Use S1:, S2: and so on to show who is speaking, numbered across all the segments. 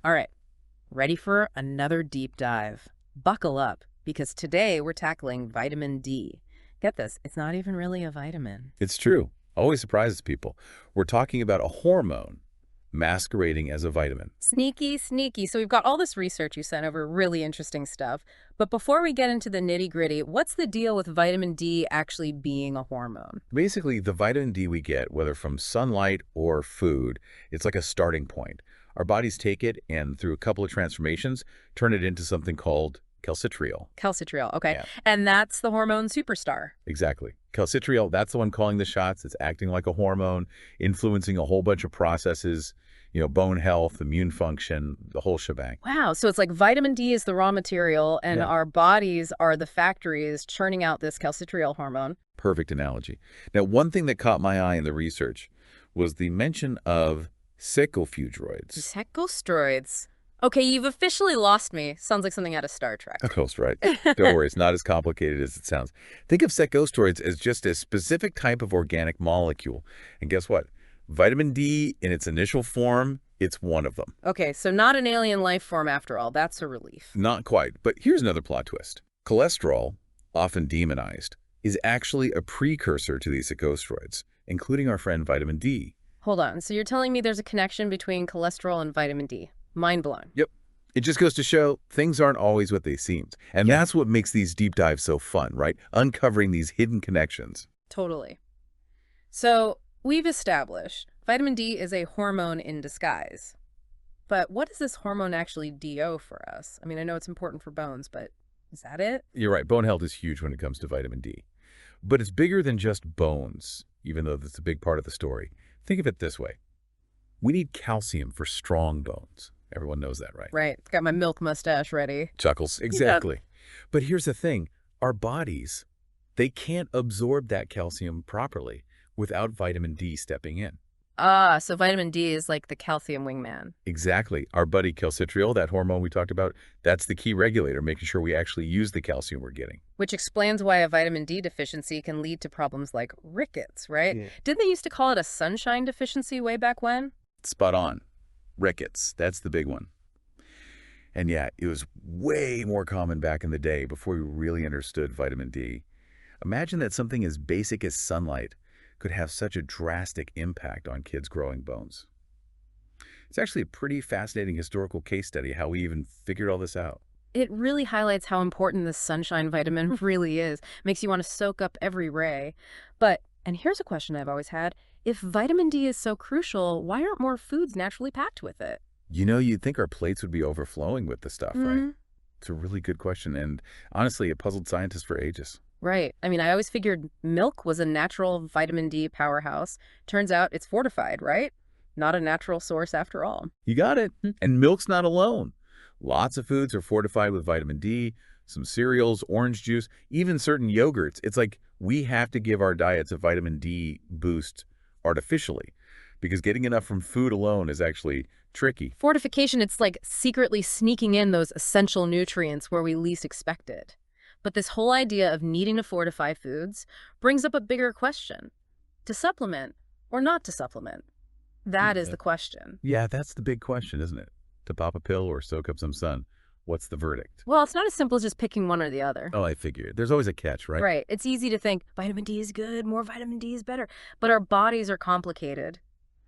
S1: All right, ready for another deep dive. Buckle up, because today we're tackling vitamin D. Get this, it's not even really a vitamin.
S2: It's true. Always surprises people. We're talking about a hormone masquerading as a vitamin.
S1: Sneaky, sneaky. So we've got all this research you sent over, really interesting stuff. But before we get into the nitty-gritty, what's the deal with vitamin D actually being a hormone?
S2: Basically, the vitamin D we get, whether from sunlight or food, it's like a starting point. Our bodies take it and, through a couple of transformations, turn it into something called calcitriol.
S1: Calcitriol, okay.
S2: Yeah.
S1: And that's the hormone superstar.
S2: Exactly. Calcitriol, that's the one calling the shots. It's acting like a hormone, influencing a whole bunch of processes, bone health, immune function, the whole shebang.
S1: Wow, so it's like vitamin D is the raw material and
S2: Yeah.
S1: our bodies are the factories churning out this calcitriol hormone.
S2: Perfect analogy. Now, one thing that caught my eye in the research was the mention of sacofudroids.
S1: Secosteroids. Okay, you've officially lost me. Sounds like something out of Star Trek.
S2: That's right. Don't worry, it's not as complicated as it sounds. Think of secosteroids as just a specific type of organic molecule. And guess what? Vitamin D, in its initial form, it's one of them.
S1: Okay, so not an alien life form after all. That's a relief.
S2: Not quite, but here's another plot twist. Cholesterol, often demonized, is actually a precursor to these secosteroids, including our friend vitamin D.
S1: Hold on, so you're telling me there's a connection between cholesterol and vitamin D? Mind blowing.
S2: Yep. It just goes to show things aren't always what they seemed. And that's what makes these deep dives so fun, right? Uncovering these hidden connections.
S1: Totally. So we've established vitamin D is a hormone in disguise. But what does this hormone actually do for us? I mean, I know it's important for bones, but is that it?
S2: You're right. Bone health is huge when it comes to vitamin D. But it's bigger than just bones, even though that's a big part of the story. Think of it this way. We need calcium for strong bones. Everyone knows that, right?
S1: Right. Got my milk mustache ready.
S2: Chuckles. Exactly. But here's the thing. Our bodies, they can't absorb that calcium properly without vitamin D stepping in.
S1: Ah, so vitamin D is like the calcium wingman.
S2: Exactly. Our buddy calcitriol, that hormone we talked about, that's the key regulator, making sure we actually use the calcium we're getting.
S1: Which explains why a vitamin D deficiency can lead to problems like rickets, right?
S2: Yeah.
S1: Didn't they used to call it a sunshine deficiency way back when?
S2: Spot on. Rickets. That's the big one. And yeah, it was way more common back in the day before we really understood vitamin D. Imagine that something as basic as sunlight could have such a drastic impact on kids' growing bones. It's actually a pretty fascinating historical case study how we even figured all this out.
S1: It really highlights how important this sunshine vitamin really is. Makes you want to soak up every ray. But, and here's a question I've always had, if vitamin D is so crucial, why aren't more foods naturally packed with it?
S2: You'd think our plates would be overflowing with the stuff, right?
S1: Mhm.
S2: It's a really good question, and honestly, it puzzled scientists for ages.
S1: Right. I mean, I always figured milk was a natural vitamin D powerhouse. Turns out it's fortified, right? Not a natural source after all.
S2: You got it. And milk's not alone. Lots of foods are fortified with vitamin D, some cereals, orange juice, even certain yogurts. It's like we have to give our diets a vitamin D boost artificially, because getting enough from food alone is actually tricky.
S1: Fortification, it's like secretly sneaking in those essential nutrients where we least expect it. But this whole idea of needing to fortify foods brings up a bigger question. To supplement or not to supplement? That is the question.
S2: Yeah, that's the big question, isn't it? To pop a pill or soak up some sun. What's the verdict?
S1: Well, it's not as simple as just picking one or the other.
S2: Oh, I figured. There's always a catch, right?
S1: Right. It's easy to think vitamin D is good, more vitamin D is better. But our bodies are complicated.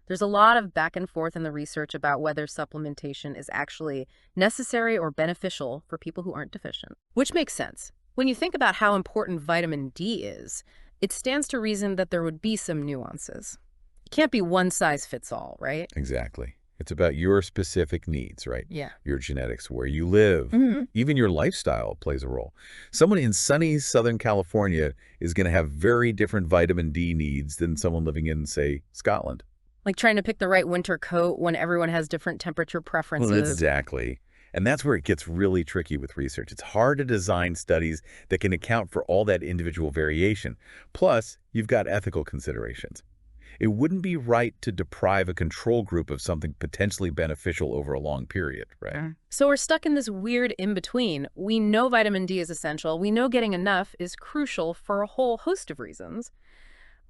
S1: There's a lot of back and forth in the research about whether supplementation is actually necessary or beneficial for people who aren't deficient. Which makes sense. When you think about how important vitamin D is, it stands to reason that there would be some nuances. It can't be one size fits all, right?
S2: Exactly. It's about your specific needs, right?
S1: Yeah.
S2: Your genetics, where you live, even your lifestyle plays a role. Someone in sunny Southern California is going to have very different vitamin D needs than someone living in, say, Scotland.
S1: Like trying to pick the right winter coat when everyone has different temperature preferences.
S2: Well, exactly. And that's where it gets really tricky with research. It's hard to design studies that can account for all that individual variation. Plus, you've got ethical considerations. It wouldn't be right to deprive a control group of something potentially beneficial over a long period, right?
S1: So we're stuck in this weird in-between. We know vitamin D is essential. We know getting enough is crucial for a whole host of reasons.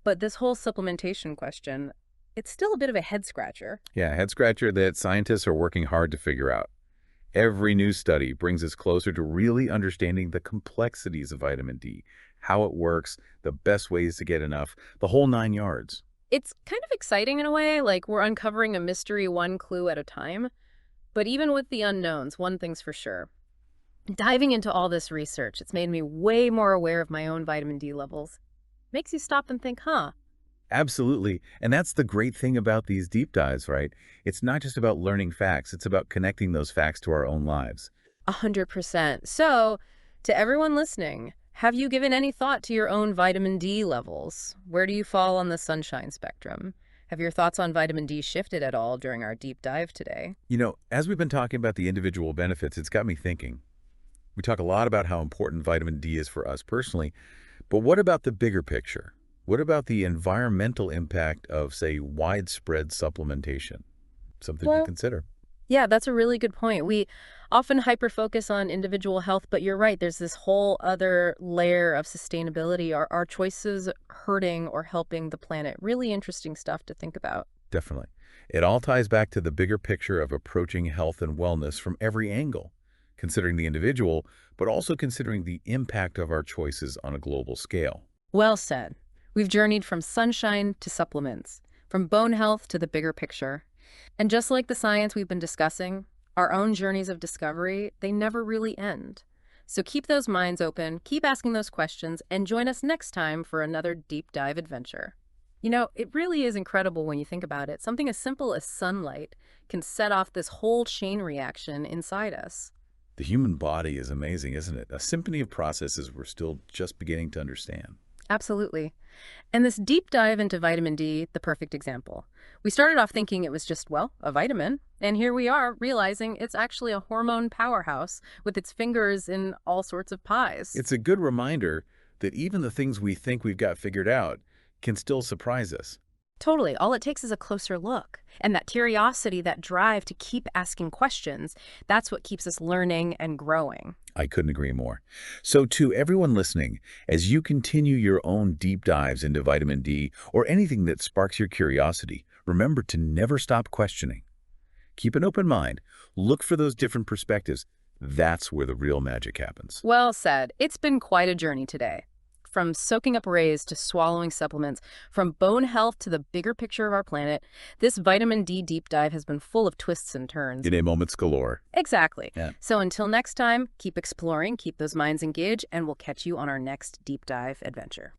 S1: But this whole supplementation question, it's still a bit of a head scratcher.
S2: Yeah, head scratcher that scientists are working hard to figure out. Every new study brings us closer to really understanding the complexities of vitamin D, how it works, the best ways to get enough, the whole 9 yards.
S1: It's kind of exciting in a way, like we're uncovering a mystery one clue at a time. But even with the unknowns, one thing's for sure. Diving into all this research, it's made me way more aware of my own vitamin D levels. Makes you stop and think, huh?
S2: Absolutely. And that's the great thing about these deep dives, right? It's not just about learning facts, it's about connecting those facts to our own lives.
S1: 100%. So, to everyone listening, have you given any thought to your own vitamin D levels? Where do you fall on the sunshine spectrum? Have your thoughts on vitamin D shifted at all during our deep dive today?
S2: As we've been talking about the individual benefits, it's got me thinking. We talk a lot about how important vitamin D is for us personally, but what about the bigger picture? What about the environmental impact of, say, widespread supplementation? Something to
S1: Well,
S2: consider.
S1: yeah, that's a really good point. We often hyper-focus on individual health, but you're right, there's this whole other layer of sustainability. Are our choices hurting or helping the planet? Really interesting stuff to think about.
S2: Definitely. It all ties back to the bigger picture of approaching health and wellness from every angle, considering the individual, but also considering the impact of our choices on a global scale.
S1: Well said. We've journeyed from sunshine to supplements, from bone health to the bigger picture. And just like the science we've been discussing, our own journeys of discovery, they never really end. So keep those minds open, keep asking those questions, and join us next time for another deep dive adventure. It really is incredible when you think about it. Something as simple as sunlight can set off this whole chain reaction inside us.
S2: The human body is amazing, isn't it? A symphony of processes we're still just beginning to understand.
S1: Absolutely. And this deep dive into vitamin D, the perfect example. We started off thinking it was just, well, a vitamin, and here we are realizing it's actually a hormone powerhouse with its fingers in all sorts of pies.
S2: It's a good reminder that even the things we think we've got figured out can still surprise us.
S1: Totally. All it takes is a closer look. And that curiosity, that drive to keep asking questions, that's what keeps us learning and growing.
S2: I couldn't agree more. So to everyone listening, as you continue your own deep dives into vitamin D or anything that sparks your curiosity, remember to never stop questioning. Keep an open mind. Look for those different perspectives. That's where the real magic happens.
S1: Well said. It's been quite a journey today. From soaking up rays to swallowing supplements, from bone health to the bigger picture of our planet, this vitamin D deep dive has been full of twists and turns.
S2: In a moments galore.
S1: Exactly.
S2: Yeah.
S1: So until next time, keep exploring, keep those minds engaged, and we'll catch you on our next deep dive adventure.